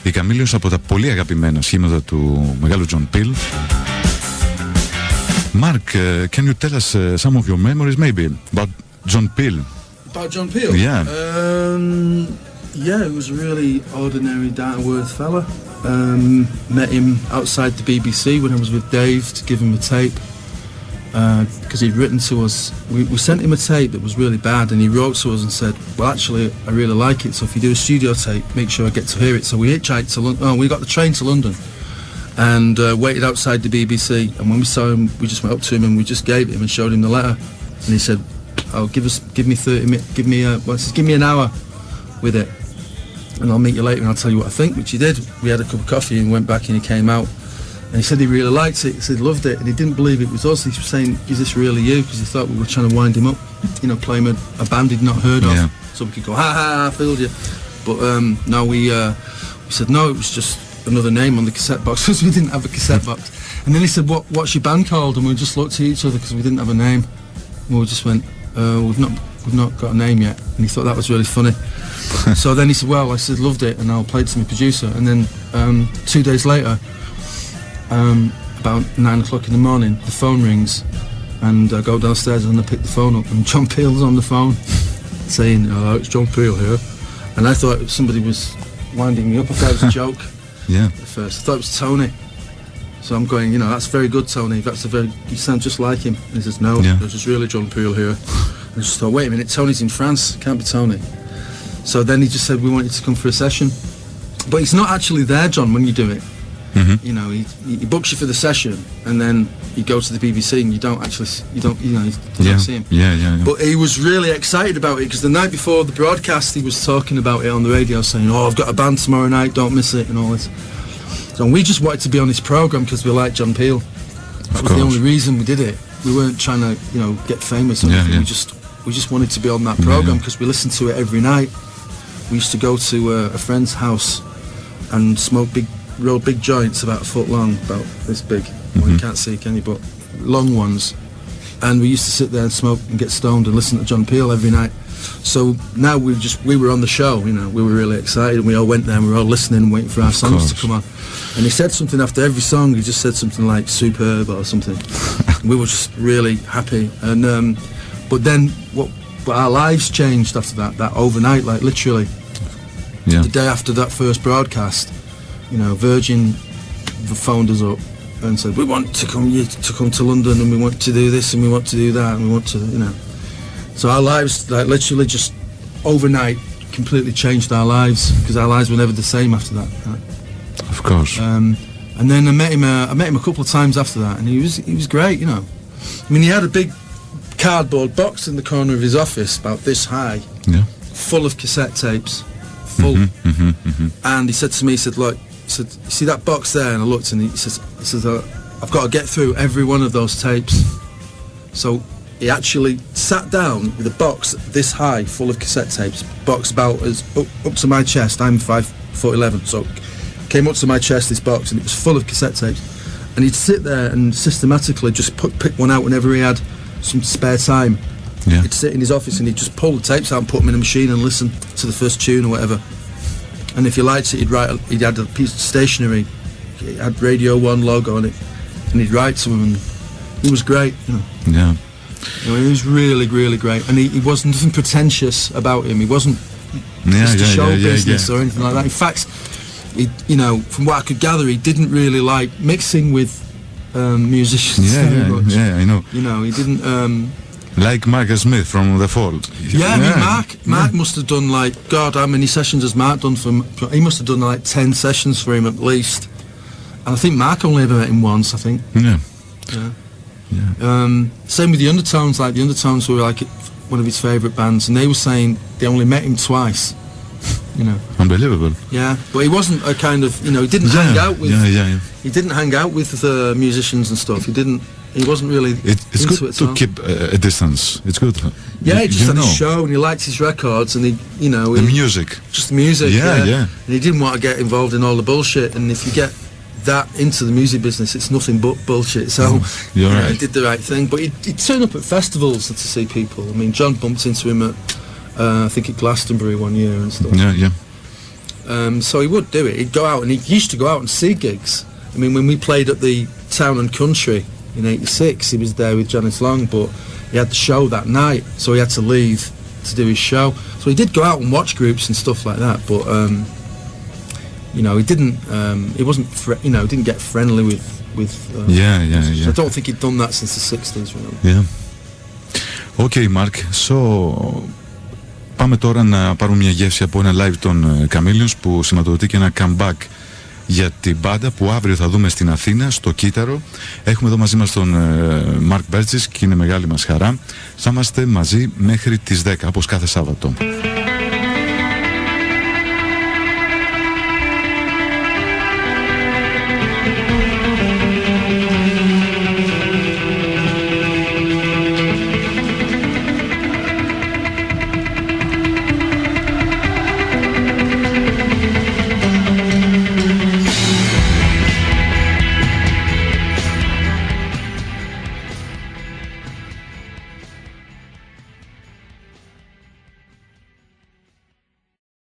Η Καμήλιος από τα πολύ αγαπημένα σχήματα του μεγάλου John Peel. Mark, can you tell us some of your memories maybe about John Peel? About John Peel? Yeah. Yeah, it was a really ordinary, down-to-earth fella. Met him outside the BBC when I was with Dave to give him a tape. Because he'd written to us, we sent him a tape that was really bad, and he wrote to us and said, well, actually, I really like it, so if you do a studio tape, make sure I get to hear it. So we hitchhiked to London. Oh, we got the train to London and waited outside the BBC, and when we saw him, we just went up to him and we just gave it him and showed him the letter, and he said, oh, give me 30 minutes, give me an hour with it, and I'll meet you later and I'll tell you what I think, which he did. We had a cup of coffee and went back, and he came out. And he said he really liked it, he said he loved it, and he didn't believe it was us. He was saying, is this really you? Because he thought we were trying to wind him up, you know, play him a band he'd not heard of. So we could go, ha ha, I fooled you. But no, we said, no, it was just another name on the cassette box, because we didn't have a cassette box. And then he said, what's your band called? And we just looked at each other because we didn't have a name. And we just went, we've not got a name yet. And he thought that was really funny. So then he said, well, I said, loved it, and I'll play it to my producer. And then 2 days later, about 9 o'clock in the morning, the phone rings, and I go downstairs and I pick the phone up, and John Peel's on the phone saying, hello, it's John Peel here. And I thought somebody was winding me up. I thought it was a joke. Yeah. At first I thought it was Tony, so I'm going, you know, that's very good, Tony, you sound just like him. And he says, no, this is really John Peel here. And I just thought, wait a minute, Tony's in France, can't be Tony. So then he just said, we want you to come for a session, but he's not actually there, John, when you do it. Mm-hmm. You know, he books you for the session, and then you go to the BBC and you don't see him. Yeah. But he was really excited about it, because the night before the broadcast he was talking about it on the radio, saying, oh, I've got a band tomorrow night, don't miss it, and all this. So we just wanted to be on his programme because we liked John Peel. That was the only reason we did it. We weren't trying to, you know, get famous or anything. We just wanted to be on that programme because we listened to it every night. We used to go to a friend's house and roll big joints about a foot long, about this big. Well, you can't see, can you? But long ones. And we used to sit there and smoke and get stoned and listen to John Peel every night. So now we were on the show, you know, we were really excited, and we all went there and we were all listening and waiting for our songs to come on. And he said something after every song, he just said something like superb or something. We were just really happy. And but then but our lives changed after that overnight, like literally. The day after that first broadcast, you know, Virgin phoned us up and said, we want to come to London, and we want to do this and we want to do that, and we want to, you know. So our lives, like literally just overnight, completely changed our lives, because our lives were never the same after that. Right? Of course. And then I met him a couple of times after that, and he was great, you know. I mean, he had a big cardboard box in the corner of his office, about this high, full of cassette tapes, full. And he said to me, he said, look, you see that box there? And I looked, and he says, I've got to get through every one of those tapes. So he actually sat down with a box this high, full of cassette tapes, box about as up to my chest. I'm 5'11", so came up to my chest, this box, and it was full of cassette tapes. And he'd sit there and systematically just pick one out whenever he had some spare time. He'd sit in his office and he'd just pull the tapes out and put them in a machine and listen to the first tune or whatever. And if he liked it, he'd add a piece of stationery. It had Radio 1 logo on it, and he'd write to him, and he was great, you know. Yeah. You know, he was really, really great, and he wasn't nothing pretentious about him. He wasn't just a show business or anything like that. In fact, you know, from what I could gather, he didn't really like mixing with musicians very much. Yeah, I know. You know, he didn't. Like Mark Smith from The Fall. I mean, Mark must have done, like, God, how many sessions has Mark done for him? He must have done like 10 sessions for him at least. And I think Mark only ever met him once, I think. Same with the Undertones. Like, the Undertones were like one of his favourite bands, and they were saying they only met him twice. You know. Unbelievable. Yeah, but he wasn't a kind of, you know, he didn't hang out with. He didn't hang out with the musicians and stuff. He wasn't really. It's good to keep a distance. It's good. Yeah, he just had his show, and he liked his records, and the music. Just the music. Yeah. And he didn't want to get involved in all the bullshit. And if you get that into the music business, it's nothing but bullshit. So right. He did the right thing. But he'd turn up at festivals to see people. I mean, John bumped into him at I think at Glastonbury one year and stuff. So he would do it. He'd go out, and he used to go out and see gigs. I mean, when we played at the Town and Country in '86, he was there with Janice Long, but he had the show that night, so he had to leave to do his show. So he did go out and watch groups and stuff like that, but you know, he didn't. He wasn't. He didn't get friendly with. Yeah. I don't think he'd done that since the '60s. Really. Yeah. Okay, Mark. So. Πάμε τώρα να πάρουμε μια γεύση από ένα live των Chameleons που σηματοδοτεί και ένα comeback για την μπάντα που αύριο θα δούμε στην Αθήνα, στο Κύτταρο. Έχουμε εδώ μαζί μας τον Mark Burgess και είναι μεγάλη μας χαρά. Θα είμαστε μαζί μέχρι τις 10, όπως κάθε Σάββατο.